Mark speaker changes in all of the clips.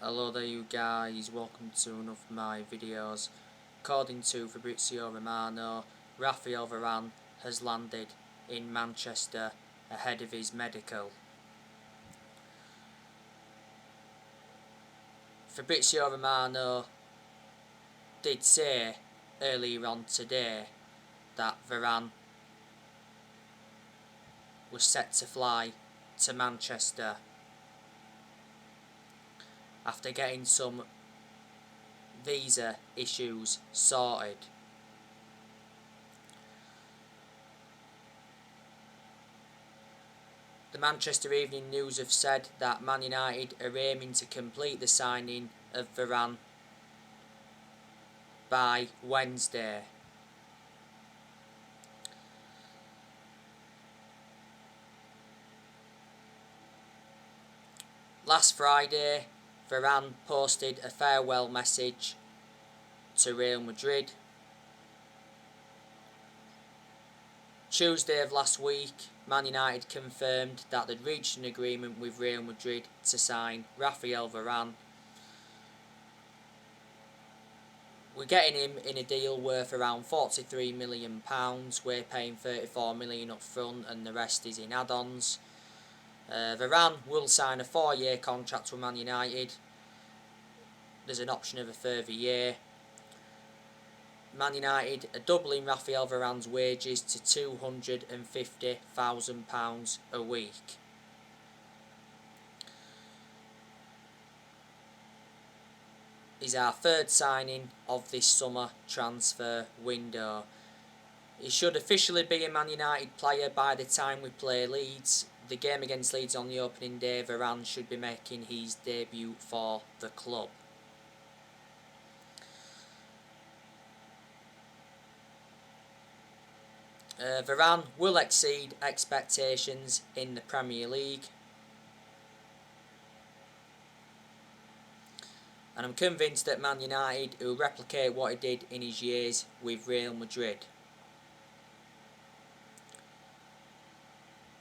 Speaker 1: Hello there you guys, welcome to one of my videos. According to Fabrizio Romano, Raphael Varane has landed in Manchester ahead of his medical. Fabrizio Romano did say earlier on today that Varane was set to fly to Manchester after getting some visa issues sorted. The Manchester Evening News have said that Man United are aiming to complete the signing of Varane by Wednesday. Last Friday, Varane posted a farewell message to Real Madrid. Tuesday of last week, Man United confirmed that they'd reached an agreement with Real Madrid to sign Raphael Varane. We're getting him in a deal worth around £43 million. We're paying £34 million up front and the rest is in add-ons. Varane will sign a 4-year contract with Man United. There's an option of a further year. Man United are doubling Raphael Varane's wages to £250,000 a week. He's our third signing of this summer transfer window. He should officially be a Man United player by the time we play Leeds. The game against Leeds on the opening day, Varane should be making his debut for the club. Varane will exceed expectations in the Premier League. And I'm convinced that Man United will replicate what he did in his years with Real Madrid.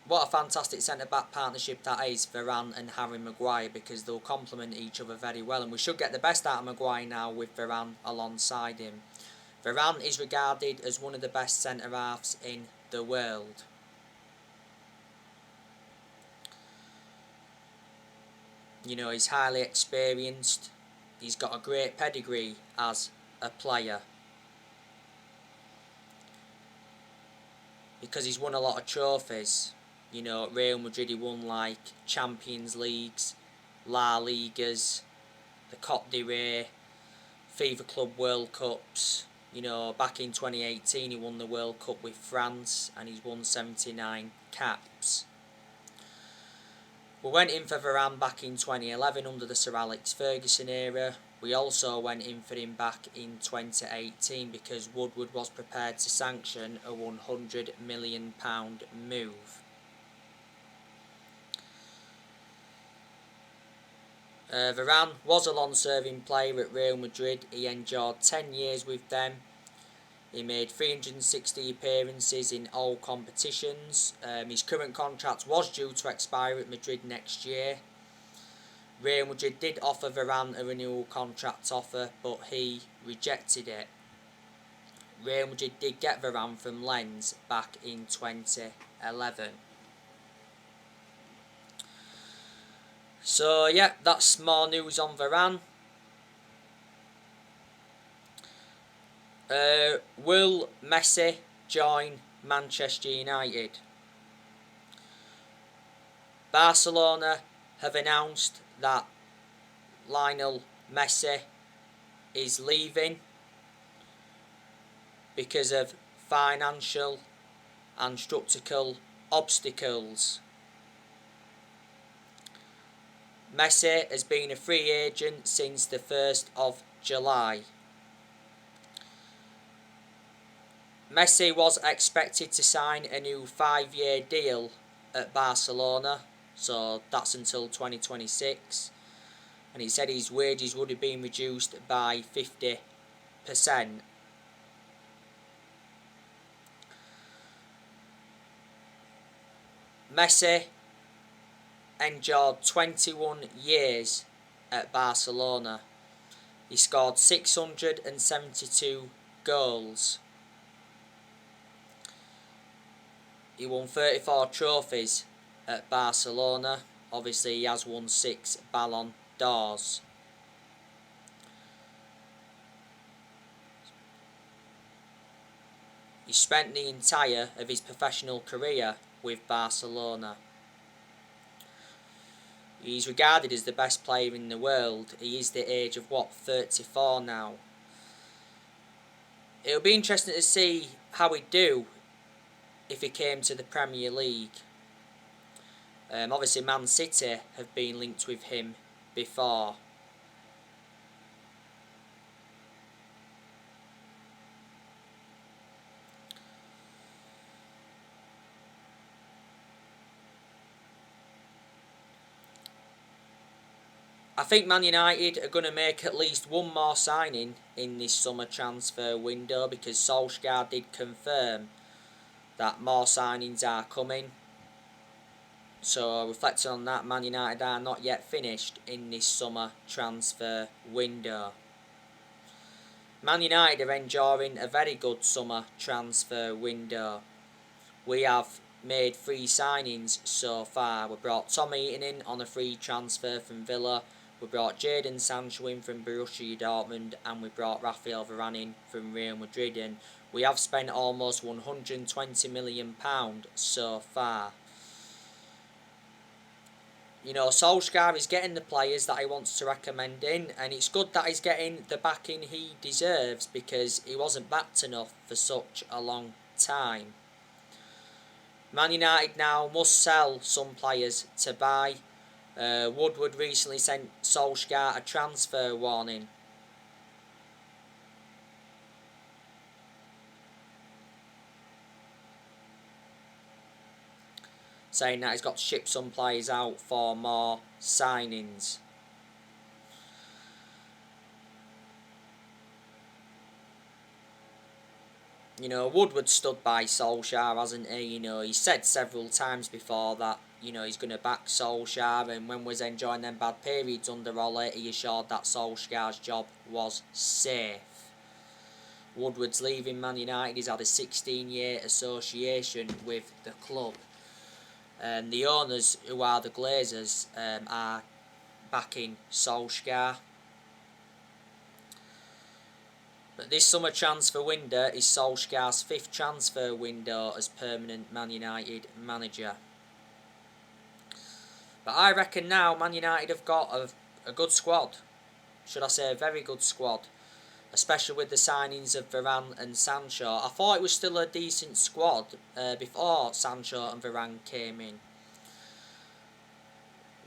Speaker 1: What a fantastic centre-back partnership that is, Varane and Harry Maguire, because they'll complement each other very well. And we should get the best out of Maguire now with Varane alongside him. Varane is regarded as one of the best centre-halves in the world. You know, he's highly experienced. He's got a great pedigree as a player. Because he's won a lot of trophies. You know, at Real Madrid he won like Champions Leagues, La Ligas, the Cote d'Ivoire, FIFA Club World Cups. You know, back in 2018 he won the World Cup with France and he's won 79 caps. We went in for Varane back in 2011 under the Sir Alex Ferguson era. We also went in for him back in 2018 because Woodward was prepared to sanction a £100 million move. Varane was a long-serving player at Real Madrid. He endured 10 years with them. He made 360 appearances in all competitions. His current contract was due to expire at Madrid next year. Real Madrid did offer Varane a renewal contract offer, but he rejected it. Real Madrid did get Varane from Lens back in 2011. So yeah, that's more news on Varane. Will Messi join Manchester United? Barcelona have announced that Lionel Messi is leaving because of financial and structural obstacles. Messi has been a free agent since the 1st of July. Messi was expected to sign a new 5-year deal at Barcelona, so that's until 2026, and he said his wages would have been reduced by 50%. Messi endured 21 years at Barcelona. He scored 672 goals. He won 34 trophies at Barcelona. Obviously, he has won 6 Ballon d'Ors. He spent the entire of his professional career with Barcelona. He's regarded as the best player in the world. He is the age of 34 now. It'll be interesting to see how he'd do if he came to the Premier League. Obviously Man City have been linked with him before. I think Man United are going to make at least one more signing in this summer transfer window, because Solskjaer did confirm that more signings are coming. So reflecting on that, Man United are not yet finished in this summer transfer window. Man United are enjoying a very good summer transfer window. We have made 3 signings so far. We brought Tom Heaton in on a free transfer from Villa. We brought Jadon Sancho in from Borussia Dortmund, and we brought Raphael Varane in from Real Madrid, and we have spent almost £120 million so far. You know, Solskjaer is getting the players that he wants to recommend in, and it's good that he's getting the backing he deserves, because he wasn't backed enough for such a long time. Man United now must sell some players to buy. Woodward recently sent Solskjaer a transfer warning. Saying that he's got to ship some players out for more signings. You know, Woodward stood by Solskjaer, hasn't he? You know, he said several times before that, you know, he's going to back Solskjaer, and when we was enjoying them bad periods under Ole, he assured that Solskjaer's job was safe. Woodward's leaving Man United. He's had a 16-year association with the club. And the owners, who are the Glazers, are backing Solskjaer. But this summer transfer window is Solskjaer's 5th transfer window as permanent Man United manager. But I reckon now Man United have got a good squad. Should I say a very good squad. Especially with the signings of Varane and Sancho. I thought it was still a decent squad before Sancho and Varane came in.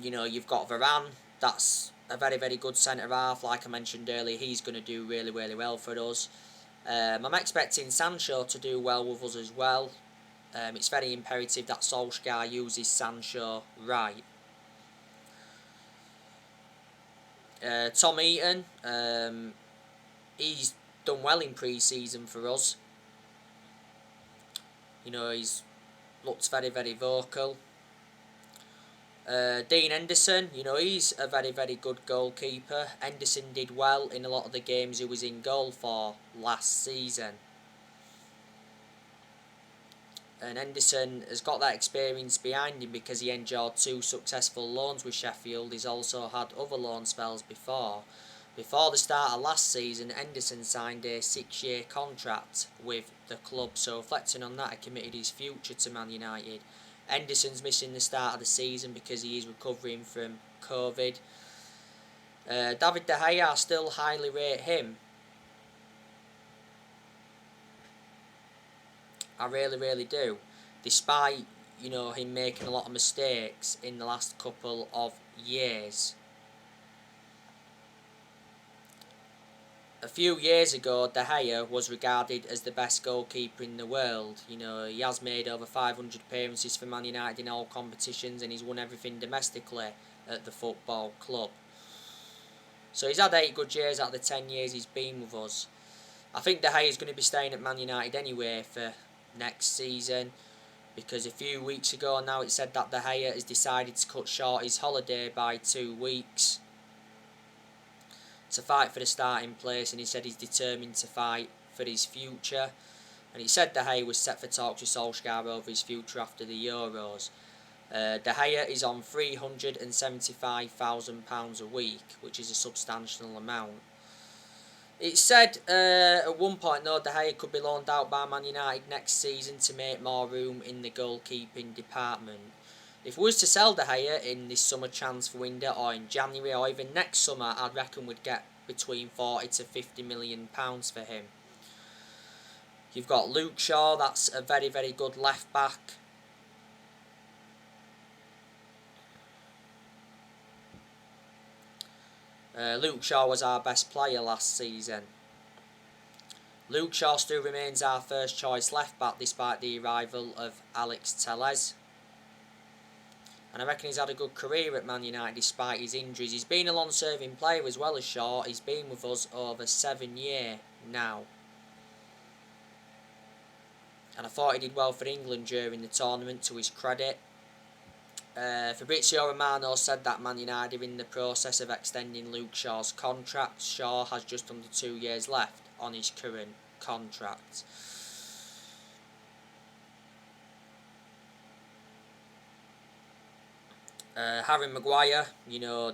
Speaker 1: You know, you've got Varane, that's a very, very good centre-half. Like I mentioned earlier, he's going to do really, really well for us. I'm expecting Sancho to do well with us as well. It's very imperative that Solskjaer uses Sancho right. Tom Heaton, he's done well in pre-season for us. You know, he's looked very, very vocal. Dean Henderson, you know, he's a very, very good goalkeeper. Henderson did well in a lot of the games he was in goal for last season. And Henderson has got that experience behind him because he enjoyed 2 successful loans with Sheffield. He's also had other loan spells before. Before the start of last season, Henderson signed a 6-year contract with the club. So reflecting on that, he committed his future to Man United. Henderson's missing the start of the season because he is recovering from COVID. David De Gea, I still highly rate him. I really, really do. Despite, you know, him making a lot of mistakes in the last couple of years. A few years ago, De Gea was regarded as the best goalkeeper in the world. You know, he has made over 500 appearances for Man United in all competitions, and he's won everything domestically at the football club. So he's had 8 good years out of the 10 years he's been with us. I think De Gea is going to be staying at Man United anyway for next season, because a few weeks ago now it said that De Gea has decided to cut short his holiday by 2 weeks. to fight for the starting place, and he said he's determined to fight for his future. And he said De Gea was set for talks with Solskjaer over his future after the Euros. De Gea is on £375,000 a week, which is a substantial amount. It said at one point though De Gea could be loaned out by Man United next season to make more room in the goalkeeping department. If we was to sell De Gea in this summer transfer window or in January or even next summer, I'd reckon we'd get between 40 to 50 million pounds for him. You've got Luke Shaw, that's a very, very good left back. Luke Shaw was our best player last season. Luke Shaw still remains our first choice left back despite the arrival of Alex Telles. And I reckon he's had a good career at Man United despite his injuries. He's been a long-serving player as well as Shaw. He's been with us over 7 years now. And I thought he did well for England during the tournament, to his credit. Fabrizio Romano said that Man United are in the process of extending Luke Shaw's contract. Shaw has just under 2 years left on his current contract. Harry Maguire,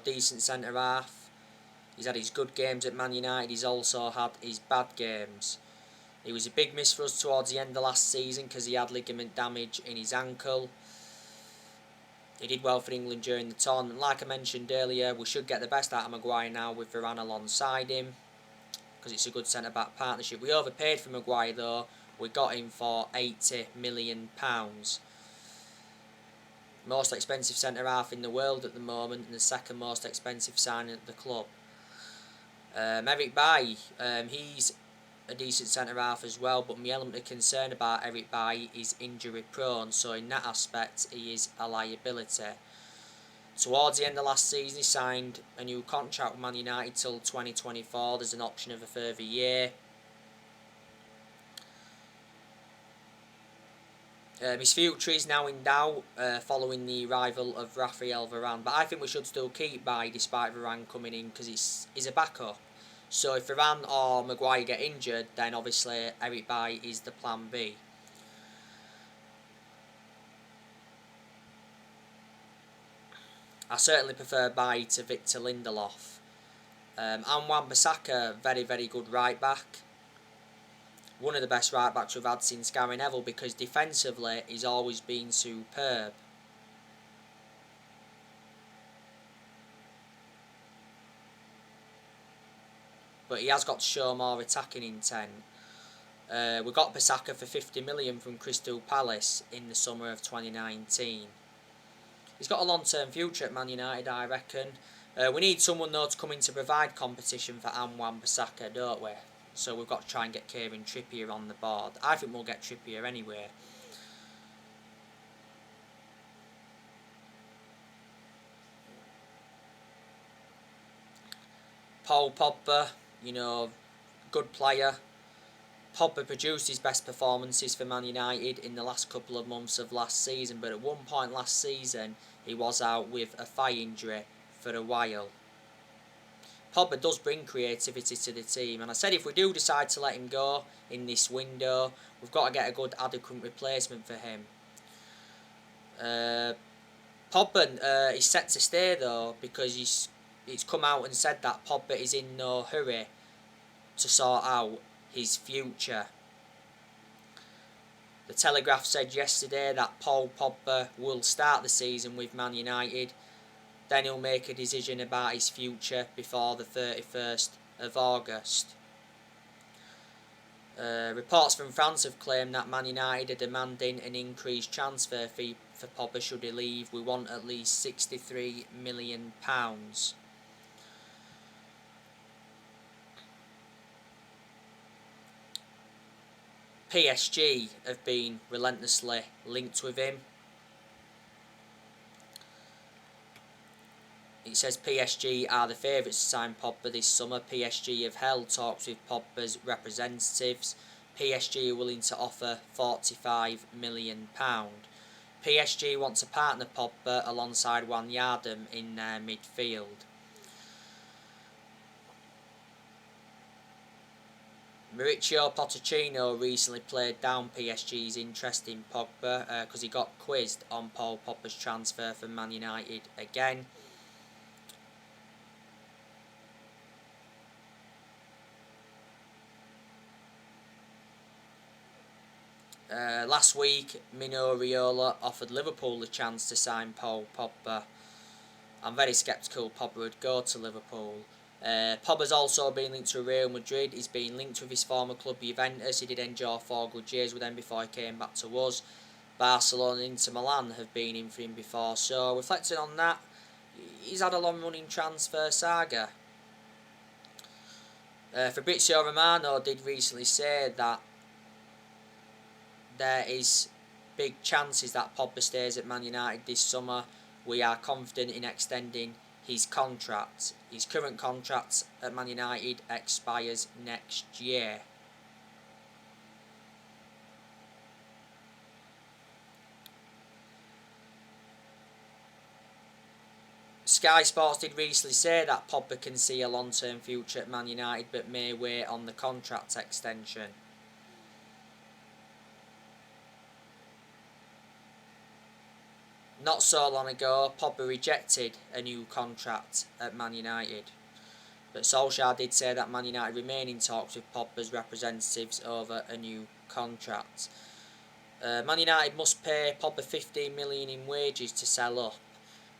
Speaker 1: decent centre-half. He's had his good games at Man United. He's also had his bad games. He was a big miss for us towards the end of last season because he had ligament damage in his ankle. He did well for England during the tournament. Like I mentioned earlier, we should get the best out of Maguire now with Varane alongside him, because it's a good centre-back partnership. We overpaid for Maguire though. We got him for £80 million. Most expensive centre-half in the world at the moment, and the second most expensive signing at the club. Eric Bailly, he's a decent centre-half as well, but my element of concern about Eric Bailly is injury prone, so in that aspect he is a liability. Towards the end of last season he signed a new contract with Man United till 2024, there's an option of a further year. His future is now in doubt following the arrival of Raphael Varane, but I think we should still keep Bailly despite Varane coming in because he's a backup. So if Varane or Maguire get injured, then obviously Eric Bailly is the plan B. I certainly prefer Bailly to Victor Lindelof. And Wan-Bissaka, very, very good right back. One of the best right backs we've had since Gary Neville, because defensively he's always been superb. But he has got to show more attacking intent. We got Bissaka for 50 million from Crystal Palace in the summer of 2019. He's got a long-term future at Man United, I reckon. We need someone though to come in to provide competition for Wan-Bissaka, don't we? So we've got to try and get Kieran Trippier on the board. I think we'll get Trippier anyway. Paul Pogba, good player. Pogba produced his best performances for Man United in the last couple of months of last season, but at one point last season he was out with a thigh injury for a while. Pogba does bring creativity to the team, and I said if we do decide to let him go in this window, we've got to get a good adequate replacement for him. Pogba is set to stay though, because he's come out and said that Pogba is in no hurry to sort out his future. The Telegraph said yesterday that Paul Pogba will start the season with Man United, then he'll make a decision about his future before the 31st of August. Reports from France have claimed that Man United are demanding an increased transfer fee for Pogba should he leave. We want at least £63 million. PSG have been relentlessly linked with him. It says PSG are the favourites to sign Pogba this summer. PSG have held talks with Pogba's representatives. PSG are willing to offer £45 million. PSG want to partner Pogba alongside Wijnaldum in their midfield. Mauricio Pochettino recently played down PSG's interest in Pogba because he got quizzed on Paul Pogba's transfer from Man United again. Last week, Mino Raiola offered Liverpool the chance to sign Paul Pogba. I'm very sceptical Pogba would go to Liverpool. Pogba's also been linked to Real Madrid. He's been linked with his former club Juventus. He did enjoy 4 good years with them before he came back to us. Barcelona and Inter Milan have been in for him before. So reflecting on that, he's had a long running transfer saga. Fabrizio Romano did recently say that there is big chances that Pogba stays at Man United this summer. We are confident in extending his contract. His current contract at Man United expires next year. Sky Sports did recently say that Pogba can see a long-term future at Man United but may wait on the contract extension. Not so long ago, Pogba rejected a new contract at Man United. But Solskjaer did say that Man United remain in talks with Pogba's representatives over a new contract. Man United must pay Pogba $15 million in wages to sell up.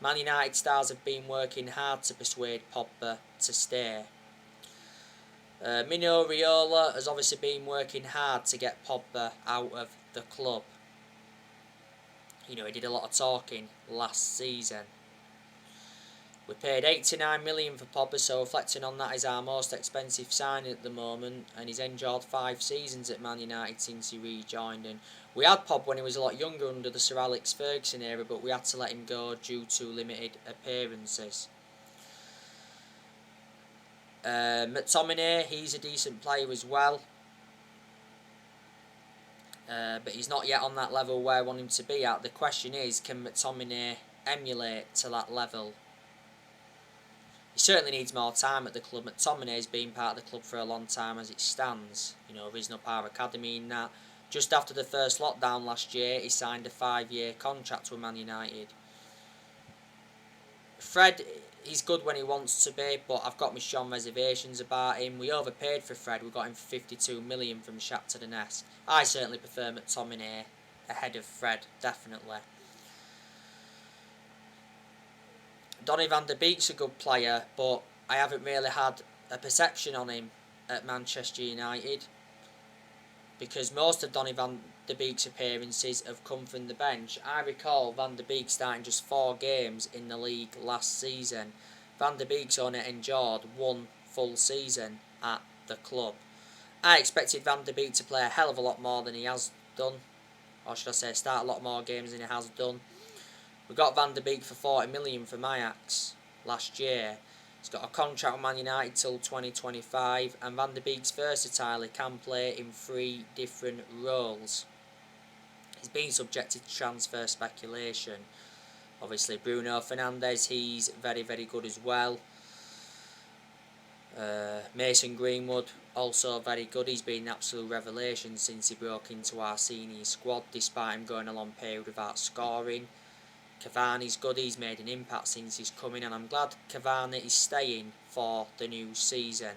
Speaker 1: Man United stars have been working hard to persuade Pogba to stay. Mino Raiola has obviously been working hard to get Pogba out of the club. He did a lot of talking last season. We paid $89 million for Pogba, so reflecting on that, he's our most expensive signing at the moment, and he's enjoyed 5 seasons at Man United since he rejoined. And we had Pogba when he was a lot younger under the Sir Alex Ferguson era, but we had to let him go due to limited appearances. McTominay, he's a decent player as well. But he's not yet on that level where I want him to be at. The question is, can McTominay emulate to that level? He certainly needs more time at the club. McTominay's been part of the club for a long time as it stands. Risen up our academy in that. Just after the first lockdown last year, he signed a 5-year contract with Man United. Fred, he's good when he wants to be, but I've got my strong reservations about him. We overpaid for Fred. We got him for $52 million from Shakhtar Donetsk. I certainly prefer McTominay ahead of Fred, definitely. Donny van de Beek's a good player, but I haven't really had a perception on him at Manchester United because most of Donny van de Beek's appearances have come from the bench. I recall Van de Beek starting just 4 games in the league last season. Van de Beek's only enjoyed 1 full season at the club. I expected Van de Beek to play a hell of a lot more than he has done, or should I say start a lot more games than he has done. We got Van de Beek for $40 million from Ajax last year. He's got a contract with Man United till 2025, and Van de Beek's versatile. He can play in 3 different roles. He's been subjected to transfer speculation. Obviously, Bruno Fernandes, he's very, very good as well. Mason Greenwood, also very good. He's been an absolute revelation since he broke into our senior squad, despite him going a long period without scoring. Cavani's good, he's made an impact since he's come in, and I'm glad Cavani is staying for the new season.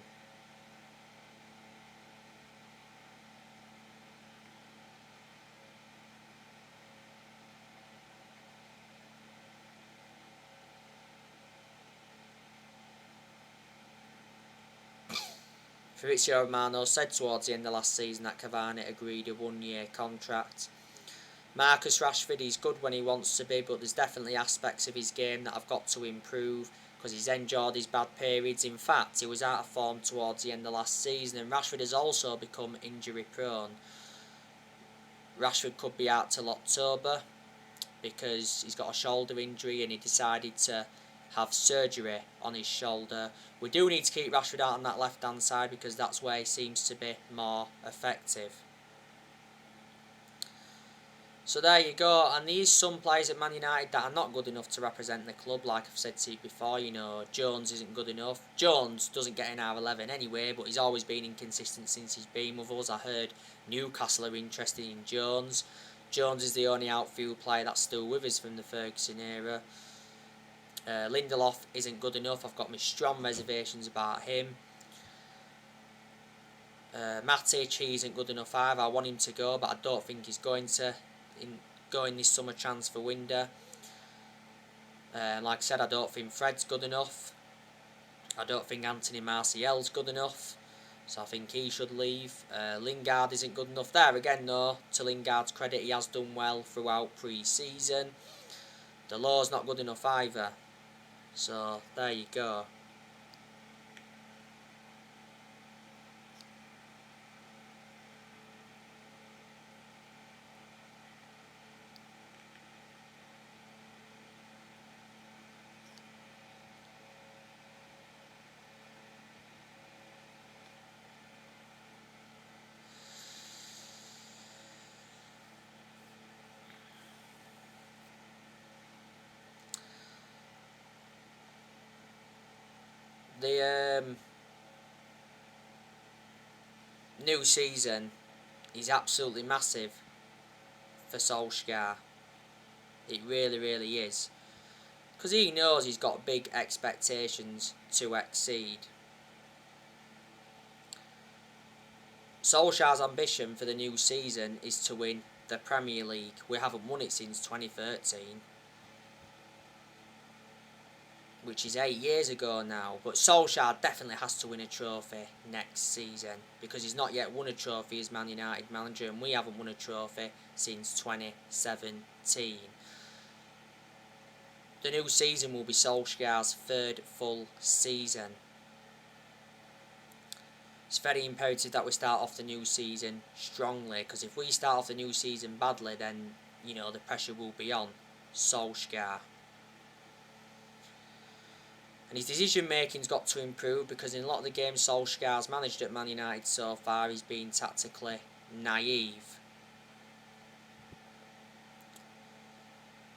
Speaker 1: Fabrizio Romano said towards the end of last season that Cavani agreed a 1-year contract. Marcus Rashford, he's good when he wants to be, but there's definitely aspects of his game that have got to improve because he's enjoyed his bad periods. In fact, he was out of form towards the end of last season, and Rashford has also become injury prone. Rashford could be out till October because he's got a shoulder injury and he decided to have surgery on his shoulder. We do need to keep Rashford out on that left hand side because that's where he seems to be more effective. So there you go, and there is some players at Man United that are not good enough to represent the club, like I've said to you before. You know, Jones isn't good enough. Jones doesn't get in our 11 anyway, but he's always been inconsistent since he's been with us. I heard Newcastle are interested in Jones. Jones is the only outfield player that's still with us from the Ferguson era. Lindelof isn't good enough. I've got my strong reservations about him. Matic, he isn't good enough either. I want him to go, but I don't think he's going to go in this summer transfer window. Like I said, I don't think Fred's good enough. I don't think Anthony Martial's good enough, so I think he should leave. Lingard isn't good enough. There again, though, to Lingard's credit, he has done well throughout pre-season. Delor's not good enough either. So there you go. The new season is absolutely massive for Solskjaer. It really, really is. Because he knows he's got big expectations to exceed. Solskjaer's ambition for the new season is to win the Premier League. We haven't won it since 2013. Which is 8 years ago now, but Solskjaer definitely has to win a trophy next season because he's not yet won a trophy as Man United manager, and we haven't won a trophy since 2017. The new season will be Solskjaer's third full season. It's very imperative that we start off the new season strongly, because if we start off the new season badly, then, you know, the pressure will be on Solskjaer. And his decision making's got to improve, because in a lot of the games Solskjaer's managed at Man United so far, he's been tactically naive.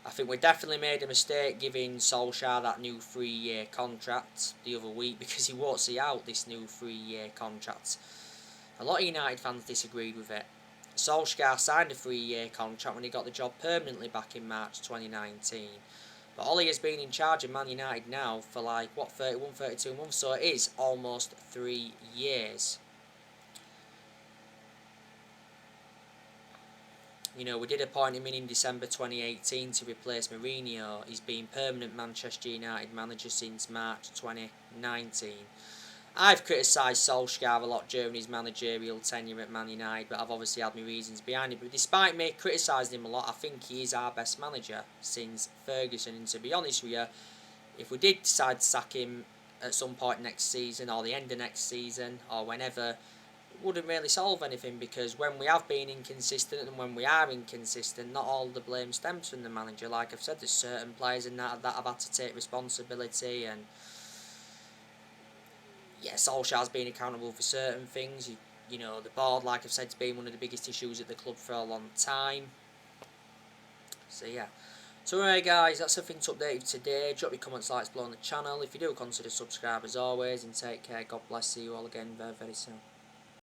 Speaker 1: I think we definitely made a mistake giving Solskjaer that new 3-year contract the other week, because he won't see out this new 3-year contract. A lot of United fans disagreed with it. Solskjaer signed a 3-year contract when he got the job permanently back in March 2019. But Ollie has been in charge of Man United now for 31, 32 months, so it is almost 3 years. You know, we did appoint him in December 2018 to replace Mourinho. He's been permanent Manchester United manager since March 2019. I've criticised Solskjaer a lot during his managerial tenure at Man United, but I've obviously had my reasons behind it. But despite me criticising him a lot, I think he is our best manager since Ferguson. And to be honest with you, if we did decide to sack him at some point next season, or the end of next season, or whenever, it wouldn't really solve anything, because when we have been inconsistent and when we are inconsistent, not all the blame stems from the manager. Like I've said, there's certain players in that have had to take responsibility, and yes, Solskjaer's been accountable for certain things. You know, the board, like I've said, has been one of the biggest issues at the club for a long time. So yeah. So anyway guys, that's everything to update you today. Drop your comments, likes below on the channel. If you do, consider subscribe as always, and take care. God bless. See you all again very, very soon.